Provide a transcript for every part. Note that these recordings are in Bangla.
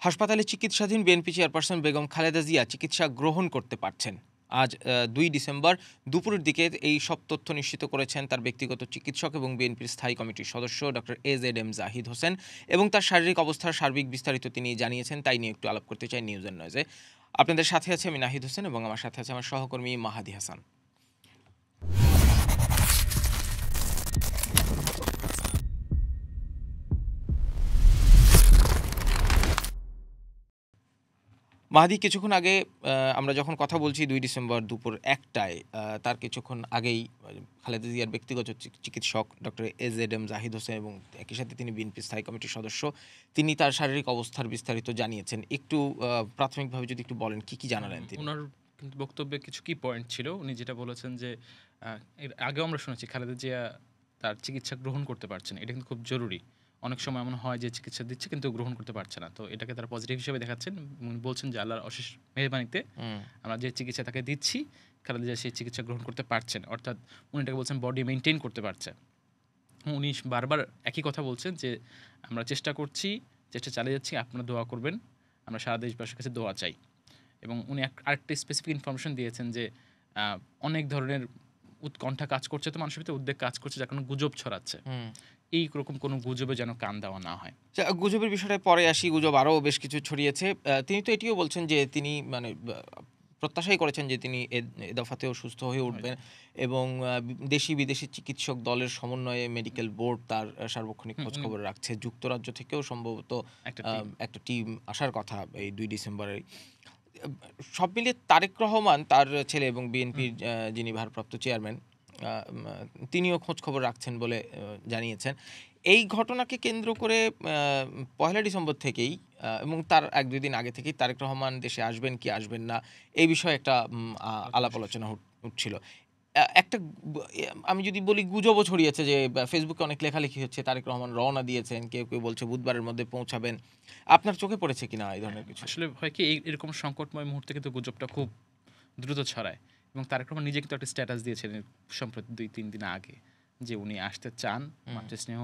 হাসপাতালে চিকিৎসাধীন বিএনপি চেয়ারপারসন বেগম খালেদা জিয়া চিকিৎসা গ্রহণ করতে পারছেন। আজ ২ ডিসেম্বর দুপুরের দিকে এই সব তথ্য নিশ্চিত করেছেন তার ব্যক্তিগত চিকিৎসক এবং বিএনপির স্থায়ী কমিটির সদস্য ডক্টর এজেডএম জাহিদ হোসেন। এবং তার শারীরিক অবস্থার সার্বিক বিস্তারিত তিনি জানিয়েছেন, তাই নিয়ে একটু আলাপ করতে চাই নিউজ অ্যান্ড নয়েজে। আপনাদের সাথে আছে আমি নাহিদ হোসেন এবং আমার সাথে আছে আমার সহকর্মী মাহাদি হাসান। মাহাদি, কিছুক্ষণ আগে আমরা যখন কথা বলছি ২ ডিসেম্বর দুপুর ১টায়, তার কিছুক্ষণ আগেই খালেদা জিয়ার ব্যক্তিগত চিকিৎসক ডক্টর এজেডএম জাহিদ হোসেন এবং একই সাথে তিনি বিএনপি স্থায়ী কমিটির সদস্য, তিনি তার শারীরিক অবস্থার বিস্তারিত জানিয়েছেন। একটু প্রাথমিকভাবে যদি একটু বলেন কি জানালেন তিনি? ওনার কিন্তু বক্তব্যে কিছু কি পয়েন্ট ছিল। উনি যেটা বলেছেন যে এর আগেও আমরা শুনেছি খালেদা জিয়া তার চিকিৎসা গ্রহণ করতে পারছেন। এটা কিন্তু খুব জরুরি। অনেক সময় এমন হয় যে চিকিৎসা দিচ্ছে কিন্তু গ্রহণ করতে পারছে না। তো এটাকে তারা পজিটিভ হিসেবে দেখাচ্ছেন। উনি বলছেন যে আল্লাহর অশেষ মেহেরবানিতে আমরা যে চিকিৎসা তাকে দিচ্ছি, খালেদা জিয়া সেই চিকিৎসা গ্রহণ করতে পারছেন। অর্থাৎ উনি এটাকে বলছেন বডি মেইনটেইন করতে পারছে। উনি বারবার একই কথা বলছেন যে আমরা চেষ্টা করছি, চেষ্টা চালিয়ে যাচ্ছি, আপনারা দোয়া করবেন। আমরা সারা দেশবাসীর কাছে দোয়া চাই। এবং উনি আরেকটা স্পেসিফিক ইনফরমেশন দিয়েছেন যে অনেক ধরনের উৎকণ্ঠা কাজ করছে, তো মানুষের ভিতরে উদ্বেগ কাজ করছে, যার কারণে গুজব ছড়াচ্ছে। এইরকম কোনো গুজবে যেন কান দেওয়া না হয়। গুজবের বিষয়টা পরে আসি। গুজব আরও বেশ কিছু ছড়িয়েছে। তিনি তো এটিও বলছেন যে তিনি প্রত্যাশাই করেছেন যে তিনি এ দফাতেও সুস্থ হয়ে উঠবেন এবং দেশি বিদেশি চিকিৎসক দলের সমন্বয়ে মেডিকেল বোর্ড তার সার্বক্ষণিক খোঁজখবর রাখছে। যুক্তরাজ্য থেকেও সম্ভবত একটা টিম আসার কথা এই ২ ডিসেম্বরেই। সব মিলিয়ে তারেক রহমান, তার ছেলে এবং বিএনপির যিনি ভারপ্রাপ্ত চেয়ারম্যান, তিনিও খোঁজখবর রাখছেন বলে জানিয়েছেন। এই ঘটনাকে কেন্দ্র করে পহেলা ডিসেম্বর থেকেই এবং তার ১-২ দিন আগে থেকেই তারেক রহমান দেশে আসবেন কি আসবেন না এই বিষয়ে একটা আলাপ আলোচনা উঠছিল। একটা আমি যদি বলি গুজবও ছড়িয়েছে যে ফেসবুকে অনেক লেখালেখি হচ্ছে তারেক রহমান রওনা দিয়েছেন, কেউ কেউ বলছে বুধবারের মধ্যে পৌঁছাবেন। আপনার চোখে পড়েছে কিনা এই ধরনের কিছু? আসলে হয় কি, এরকম সংকটময় মুহূর্তে কিন্তু গুজবটা খুব দ্রুত ছড়ায়। এবং তারেক রহমান নিজে কিন্তু একটা স্ট্যাটাস দিয়েছিলেন সম্প্রতি ২-৩ দিন আগে যে উনি আসতে চান, মাতৃস্নেহ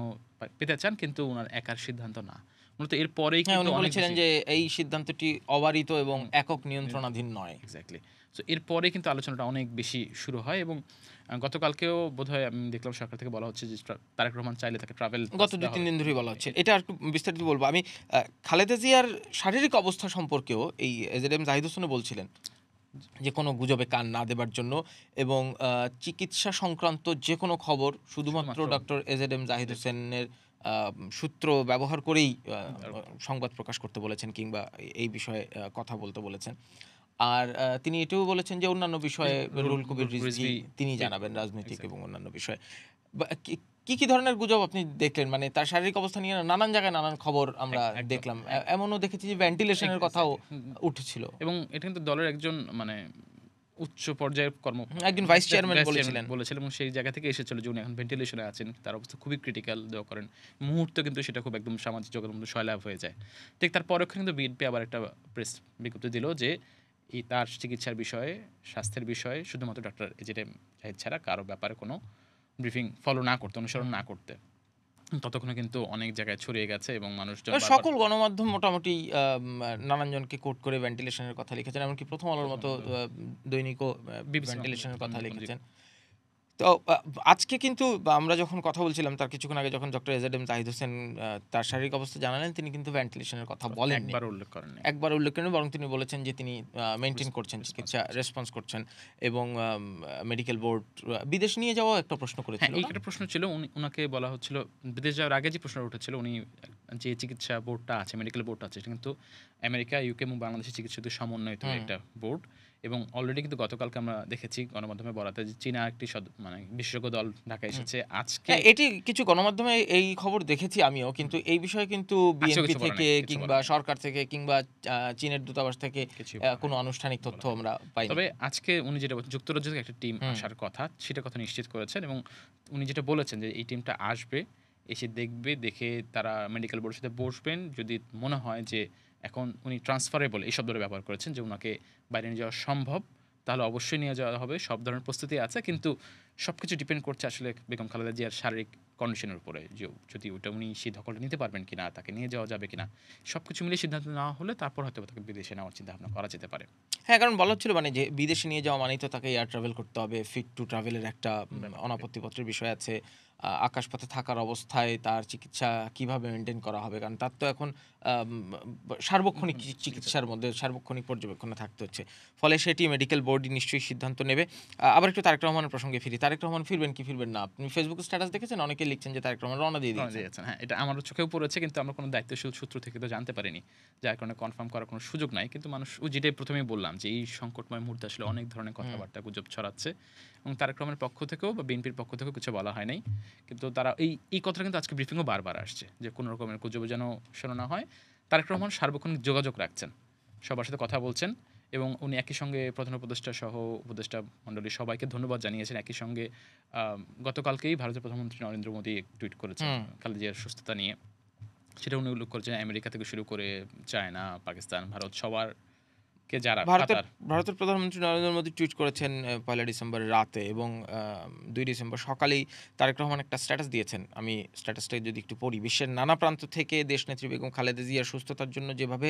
পেতে চান, কিন্তু উনার একার সিদ্ধান্ত না। মূলত এরপরেই কিন্তু বলেছিলেন যে এই সিদ্ধান্তটি অবারিত এবং একক নিয়ন্ত্রণাধীন নয়। এক্স্যাক্টলি। সো এরপরে কিন্তু আলোচনাটা অনেক বেশি শুরু হয় এবং গতকালকেও বোধহয় আমি দেখলাম সরকার থেকে বলা হচ্ছে যে তারেক রহমান চাইলে তাকে ট্রাভেল গত ২-৩ দিন ধরেই বলা হচ্ছে। এটা একটু বিস্তারিত বলবো আমি। খালেদা জিয়ার শারীরিক অবস্থা সম্পর্কেও এই এজেডএম জাহিদ হোসেনও বলছিলেন যে কোনো গুজবে কান না দেবার জন্য এবং চিকিৎসা সংক্রান্ত যে কোনো খবর শুধুমাত্র ডক্টর এজেডএম জাহিদ হোসেনের সূত্র ব্যবহার করেই সংবাদ প্রকাশ করতে বলেছেন কিংবা এই বিষয়ে কথা বলতে বলেছেন। আর তিনি এটাও বলেছেন যে অন্যান্য বিষয়ে রুহুল কবির রিজভী তিনি জানাবেন রাজনৈতিক এবং অন্যান্য বিষয়ে। কি ধরনের গুজব আপনি দেখলেন? মানে তার শারীরিক অবস্থা নিয়ে নানান জায়গায় নানান খবর আমরা দেখলাম। এমনও দেখেছি যে ভেন্টিলেশনের কথাও উঠেছিল। এবং এটা কিন্তু দলের একজন মানে উচ্চ পর্যায়ের একজন ভাইস চেয়ারম্যান বলেছিলেন এবং সেই জায়গা থেকে এসেছিল যে উনি এখন ভেন্টিলেশনে আছেন, তার অবস্থা খুবই ক্রিটিক্যাল দোয়া করেন। মুহূর্তে কিন্তু সেটা খুব একদম সামাজিক যোগাযোগের মধ্যে সয়লাভ হয়ে যায়। ঠিক তার পরক্ষে কিন্তু বিএনপি আবার একটা প্রেস বিজ্ঞপ্তি দিল যে তার চিকিৎসার বিষয়ে, স্বাস্থ্যের বিষয়ে শুধুমাত্র ডক্টর এজেডএম জাহিদ ছাড়া কারো ব্যাপারে কোনো ব্রিফিং ফলো না করতে, অনুসরণ না করতে। ততক্ষণে কিন্তু অনেক জায়গায় ছড়িয়ে গেছে এবং মানুষজন সকল গণমাধ্যম মোটামুটি নানানজনকে কোট করে ভেন্টিলেশনের কথা লিখেছেন। এমনকি প্রথম আলোর মতো দৈনিকও ভেন্টিলেশনের কথা লিখেছেন। তো আজকে কিন্তু আমরা যখন কথা বলছিলাম তার কিছুক্ষণ আগে, যখন ডক্টর এজেডএম জাহিদ হোসেন তার শারীরিক অবস্থা জানালেন, তিনি কিন্তু ভেন্টিলেশনের কথা বলেননি, একবার উল্লেখ করেন, বরং তিনি বলেছেন যে তিনি মেনটেন করছেন চিকিৎসা, রেসপন্স করছেন এবং মেডিকেল বোর্ড বিদেশ নিয়ে যাওয়া একটা প্রশ্ন করেছিল। এই একটা প্রশ্ন ছিল, উনাকে বলা হচ্ছিল বিদেশ যাওয়ার আগে যে প্রশ্নটা উঠেছিল, উনি যে চিকিৎসা বোর্ডটা আছে, মেডিকেল বোর্ডটা আছে, সেটা কিন্তু আমেরিকা, ইউকে এবং বাংলাদেশের চিকিৎসকদের সমন্বয়িত একটা বোর্ড। এবং অলরেডি কিন্তু গতকালকে আমরা দেখেছি গণমাধ্যমে বলাতে যে চীনা একটি মানে বিশেষজ্ঞ দল ঢাকায় এসেছে আজকে। এটি কিছু গণমাধ্যমে এই খবর দেখেছি আমিও, কিন্তু এই বিষয়ে কিন্তু বিএনপি থেকে কিংবা সরকার থেকে কিংবা চীনের দূতাবাস থেকে কোনো আনুষ্ঠানিক তথ্য আমরা পাইনি। তবে আজকে উনি যেটা বলছেন, যুক্তরাজ্য থেকে একটা টিম আসার কথা, সেটা কথা নিশ্চিত করেছেন এবং উনি যেটা বলেছেন যে এই টিমটা আসবে, এসে দেখবে, দেখে তারা মেডিকেল বোর্ডের সাথে বসবেন। যদি মনে হয় যে এখন উনি ট্রান্সফারেবল, এই শব্দটা ব্যবহার করেছেন, যে ওনাকে বাইরে নিয়ে যাওয়া সম্ভব, তাহলে অবশ্যই নিয়ে যাওয়া হবে। সব ধরনের প্রস্তুতি আছে, কিন্তু সব কিছু ডিপেন্ড করছে আসলে বেগম খালেদা জিয়ার শারীরিক কন্ডিশনের উপরে, যে যদি ওটা উনি সেই দখলটা নিতে পারবেন কিনা, তাকে নিয়ে যাওয়া যাবে কিনা, সবকিছু মিলিয়ে সিদ্ধান্ত নেওয়া হলে তারপর হয়তো তাকে বিদেশে নেওয়ার চিন্তা ভাবনা করা যেতে পারে। হ্যাঁ, কারণ বলা হচ্ছিল মানে যে বিদেশে নিয়ে যাওয়া মানেই তো তাকে এয়ার ট্রাভেল করতে হবে। ফিট টু ট্রাভেলের একটা অনাপত্তিপত্রের বিষয় আছে। আকাশপথে থাকার অবস্থায় তার চিকিৎসা কিভাবে মেইনটেইন করা হবে? কারণ তার তো এখন আম সার্বক্ষণিক চিকিৎসার মধ্যে সার্বক্ষণিক পর্যবেক্ষণে থাকতে হচ্ছে। ফলে সেটি মেডিকেল বোর্ডই নিশ্চয়ই সিদ্ধান্ত নেবে। আবার একটু তারেক রহমানের প্রসঙ্গে ফিরি। তারেক রহমান ফিরবেন কি ফিরবেন না? আপনি ফেসবুক স্ট্যাটাস দেখেছেন? অনেকে লিখছেন যে তারেক রহমান রওনা দিয়ে রওনা দিয়েছেন। দিয়েছেন। হ্যাঁ, এটা আমারও চোখেও পড়েছে, কিন্তু আমরা কোনো দায়িত্বশীল সূত্র থেকে তো জানতে পারিনি। যার কারণে কনফার্ম করার কোনো সুযোগ নাই। কিন্তু মানুষ ওই যেটাই ১ম এই বললাম যে এই সংকটময় মুহূর্তে আসলে অনেক ধরনের কথাবার্তা গুজব ছড়াচ্ছে, এবং তারেক রহমানের পক্ষ থেকেও বা বিএনপির পক্ষ থেকেও কিছু বলা হয় নাই। কিন্তু তারা এই কথাটা কিন্তু আজকে ব্রিফিংও বারবার আসছে যে কোনো রকমের গুজব যেন শোনা না হয়। তারেক রহমান সার্বক্ষণিক যোগাযোগ রাখছেন, সবার সাথে কথা বলছেন, এবং উনি একই সঙ্গে প্রধান উপদেষ্টা সহ উপদেষ্টা মণ্ডলীর সবাইকে ধন্যবাদ জানিয়েছেন। একই সঙ্গে গতকালকেই ভারতের প্রধানমন্ত্রী নরেন্দ্র মোদী টুইট করেছেন হুম। খালেদা জিয়ার সুস্থতা নিয়ে। সেটা উনি উল্লেখ করেছেন আমেরিকা থেকে শুরু করে চায়না, পাকিস্তান, ভারত সবারকে যারা ভারতের কাতার। ভারতের প্রধানমন্ত্রী নরেন্দ্র মোদী টুইট করেছেন ১লা ডিসেম্বরের রাতে এবং ২ ডিসেম্বর সকালেই তারেক রহমান একটা স্ট্যাটাস দিয়েছেন। আমি স্ট্যাটাসটা যদি একটু পড়ি। বিশ্বের নানা প্রান্ত থেকে দেশনেত্রী বেগম খালেদা জিয়ার সুস্থতার জন্য যেভাবে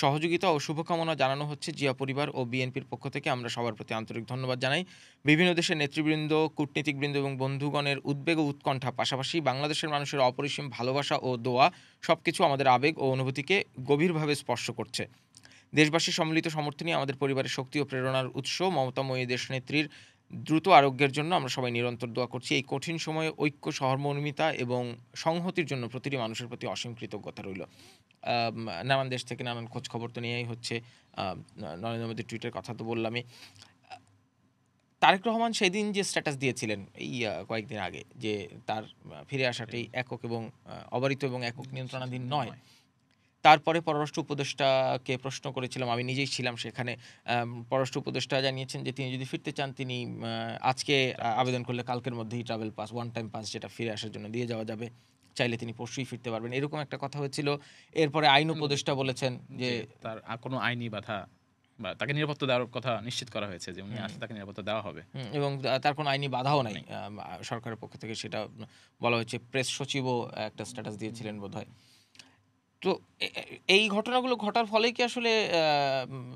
সহযোগিতা ও শুভকামনা জানানো হচ্ছে, জিয়া পরিবার ও বিএনপির পক্ষ থেকে আমরা সবার প্রতি আন্তরিক ধন্যবাদ জানাই। বিভিন্ন দেশের নেতৃবৃন্দ, কূটনীতিকবৃন্দ এবং বন্ধুগণের উদ্বেগ ও উৎকণ্ঠা, পাশাপাশি বাংলাদেশের মানুষের অপরিসীম ভালোবাসা ও দোয়া সবকিছু আমাদের আবেগ ও অনুভূতিকে গভীরভাবে স্পর্শ করছে। দেশবাসীর সম্মিলিত সমর্থনই আমাদের পরিবারের শক্তি ও প্রেরণার উৎস। মমতাময়ী দেশনেত্রীর দ্রুত আরোগ্যের জন্য আমরা সবাই নিরন্তর দোয়া করছি। এই কঠিন সময়ে ঐক্য, সহমর্মিতা এবং সংহতির জন্য প্রতিটি মানুষের প্রতি অসীম কৃতজ্ঞতা রইল। নানান দেশ থেকে নানান খোঁজ খবর তো নিয়েই হচ্ছে। নরেন্দ্র মোদীর টুইটের কথা তো বললামই। তারেক রহমান সেদিন যে স্ট্যাটাস দিয়েছিলেন এই কয়েকদিন আগে যে তার ফিরে আসাটি একক এবং অবারিত এবং একক নিয়ন্ত্রণাধীন নয়। তারপরে পররাষ্ট্র উপদেষ্টাকে প্রশ্ন করেছিলাম, আমি নিজেই ছিলাম সেখানে। পররাষ্ট্র উপদেষ্টা জানিয়েছেন যে তিনি যদি ফিরতে চান তিনি আজকে আবেদন করলে কালকের মধ্যেই travel pass, one time pass যেটা ফিরে আসার জন্য দিয়ে যাওয়া যাবে। চাইলে তিনি পরশুই ফিরতে পারবেন। এরকম একটা কথা হয়েছিল। এরপরে আইন উপদেষ্টা বলেছেন যে যে তার কোনো আইনি বাধা বা তাকে নিরাপত্তা দেওয়ার কথা নিশ্চিত করা হয়েছে, যে উনি আসলে তাকে নিরাপত্তা দেওয়া হবে। এবং তার কোনো আইনি বাধাও নাই। সরকারের পক্ষ থেকে সেটা বলা হয়েছে। প্রেস সচিবও একটা স্ট্যাটাস দিয়েছিলেন বোধহয়। তো এই ঘটনাগুলো ঘটার ফলেই কি আসলে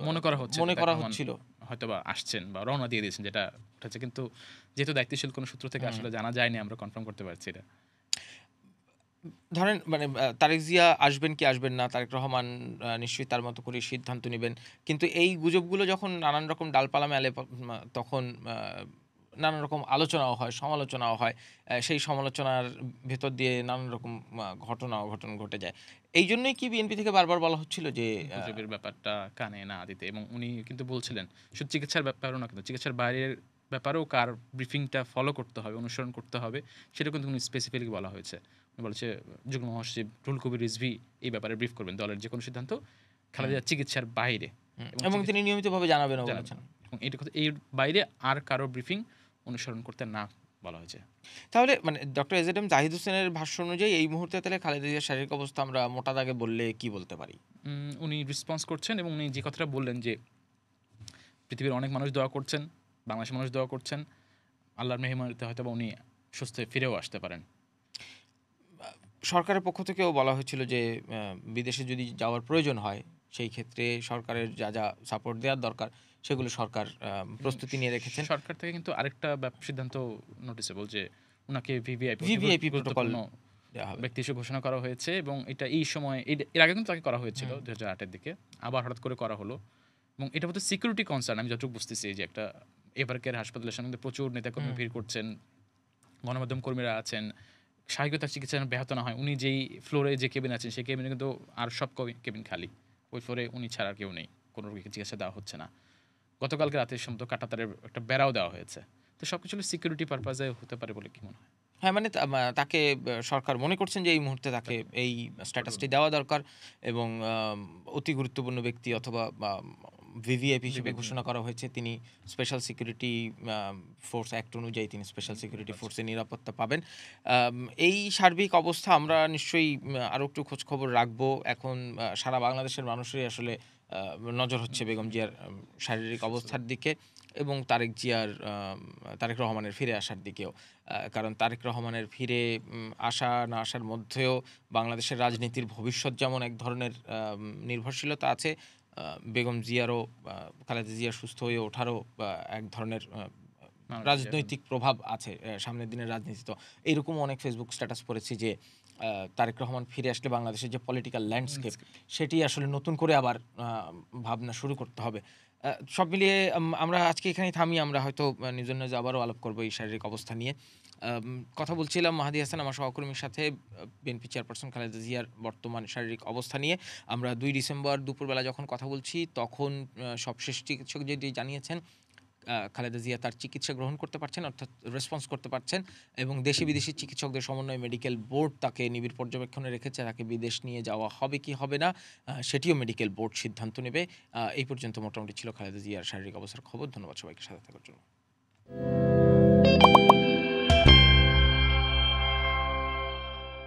মনে করা হচ্ছে যে মনে তারেক করা রহমান হচ্ছিল? হয়তোবা আসছেন বা রওনা দিয়ে দিয়েছেন, যেটা উঠেছে। কিন্তু যেহেতু দায়িত্বশীল কোনো সূত্র থেকে আসলে জানা যায়নি, আমরা কনফার্ম করতে পারছি এটা। ধরেন মানে তারেক জিয়া আসবেন কি আসবেন না, তারেক রহমান নিশ্চয়ই তার মতো করে সিদ্ধান্ত নিবেন। কিন্তু এই গুজবগুলো যখন নানান রকম ডালপালা মেলে তখন নানান রকম আলোচনাও হয়, সমালোচনাও হয়। সেই সমালোচনার ভেতর দিয়ে নানান রকম অঘটন ঘটে যায়। এইজন্যই কি বিএনপি থেকে বারবার বলা হচ্ছিল যে গুজবের ব্যাপারটা কানে না দিতে, এবং উনি কিন্তু বলছিলেন শুধু চিকিৎসার ব্যাপারও না, কিন্তু চিকিৎসার বাইরের ব্যাপারেও কার ব্রিফিংটা ফলো করতে হবে, অনুসরণ করতে হবে, সেটা কিন্তু উনি স্পেসিফিকলি বলা হয়েছে। উনি বলেছে যুগ্ম মহাসচিব রুহুল কবির রিজভী এই ব্যাপারে ব্রিফ করবেন দলের যে কোনো সিদ্ধান্ত খালেদা চিকিৎসার বাইরে, এবং তিনি নিয়মিতভাবে জানাবেনও জানাবেন। বলেছেন। এবং এটা কথা এর বাইরে আর কারো ব্রিফিং অনুসরণ করতে না বলা হয়েছে। তাহলে মানে ডক্টর এজেড এম জাহিদ হোসেনের ভাষ্য অনুযায়ী এই মুহূর্তে তাহলে খালেদা জিয়ার শারীরিক অবস্থা আমরা মোটা দাগে বললে কি বলতে পারি? উনি রেসপন্স করছেন, এবং উনি যে কথাটা বললেন যে পৃথিবীর অনেক মানুষ দোয়া করছেন, বাংলাদেশের মানুষ দোয়া করছেন, আল্লাহর মেহমানিতে হয়তো বা উনি সুস্থ হয়ে ফিরেও আসতে পারেন। সরকারের পক্ষ থেকেও বলা হয়েছিল যে বিদেশে যদি যাওয়ার প্রয়োজন হয় সেই ক্ষেত্রে সরকারের যা যা সাপোর্ট দেওয়ার দরকার সেগুলো সরকার প্রস্তুতি নিয়ে রেখেছেন। সরকার থেকে কিন্তু আরেকটা সিদ্ধান্ত নোটিসেবল, যে ওনাকে ভিভিআইপি প্রোটোকল গুরুত্বপূর্ণ দেওয়া হবে। ব্যক্তি হিসেবে ঘোষণা করা হয়েছে, এবং এটা এই সময় এর আগে কিন্তু তাকে করা হয়েছিল 2008-এর দিকে, আবার হঠাৎ করে করা হলো। এবং এটা হচ্ছে সিকিউরিটি কনসার্ন, আমি যতটুকু বুঝতেছি, যে একটা এবারকের হাসপাতালের সামনে প্রচুর নেতাকর্মী ভিড় করছেন, গণমাধ্যম কর্মীরা আছেন, স্বাভাবিকতার চিকিৎসা যেন ব্যাহত না হয়। উনি যেই ফ্লোরে যে কেবিন আছেন সেই কেবিনে কিন্তু আর সব কেবিন খালি, ওই ফ্লোরে উনি ছাড়া আর কেউ নেই, কোনো রোগীকে চিকিৎসা দেওয়া হচ্ছে না। গতকালকে রাতে সম্ভবত কাঁটাতারের একটা বেড়াও দেওয়া হয়েছে। তো সবকিছু সিকিউরিটি পারপাজে হতে পারে বলে কি মনে হয়? হ্যাঁ, মানে তাকে সরকার মনে করছেন যে এই মুহূর্তে তাকে এই স্ট্যাটাসটি দেওয়া দরকার এবং অতি গুরুত্বপূর্ণ ব্যক্তি অথবা ভিভিআইপি হিসেবে ঘোষণা করা হয়েছে। তিনি স্পেশাল সিকিউরিটি ফোর্স অ্যাক্ট অনুযায়ী তিনি স্পেশাল সিকিউরিটি ফোর্সের নিরাপত্তা পাবেন। এই সার্বিক অবস্থা আমরা নিশ্চয়ই আরও একটু খোঁজখবর রাখবো। এখন সারা বাংলাদেশের মানুষেরই আসলে নজর হচ্ছে বেগম জিয়ার শারীরিক অবস্থার দিকে এবং তারেক রহমানের ফিরে আসার দিকেও। কারণ তারেক রহমানের ফিরে আসা না আসার মধ্যেও বাংলাদেশের রাজনীতির ভবিষ্যৎ যেমন এক ধরনের নির্ভরশীলতা আছে, বেগম জিয়ারও খালেদা জিয়া সুস্থ হয়ে ওঠারও এক ধরনের রাজনৈতিক প্রভাব আছে সামনের দিনের রাজনীতি। তো এইরকম অনেক ফেসবুক স্ট্যাটাস পড়েছি যে তারেক রহমান ফিরে আসলে বাংলাদেশের যে পলিটিক্যাল ল্যান্ডস্কেপ সেটি আসলে নতুন করে আবার ভাবনা শুরু করতে হবে। সব মিলিয়ে আমরা আজকে এখানেই থামি। আমরা হয়তো নিজের নিজে আবারও আলাপ করবো এই শারীরিক অবস্থা নিয়ে। কথা বলছিলাম মাহাদি হাসান আমার সহকর্মীর সাথে বিএনপি চেয়ারপারসন খালেদা জিয়ার বর্তমান শারীরিক অবস্থা নিয়ে। আমরা 2 ডিসেম্বর দুপুরবেলা যখন কথা বলছি তখন সবশেষ চিকিৎসক যেটি জানিয়েছেন খালেদা জিয়া তার চিকিৎসা গ্রহণ করতে পারছেন, অর্থাৎ রেসপন্স করতে পারছেন, এবং দেশি বিদেশি চিকিৎসকদের সমন্বয়ে মেডিকেল বোর্ড তাকে নিবিড় পর্যবেক্ষণে রেখেছে। তাকে বিদেশ নিয়ে যাওয়া হবে কি হবে না সেটিও মেডিকেল বোর্ড সিদ্ধান্ত নেবে। এই পর্যন্ত মোটামুটি ছিল খালেদা জিয়ার শারীরিক অবস্থার খবর। ধন্যবাদ সবাইকে সাথে থাকার জন্য।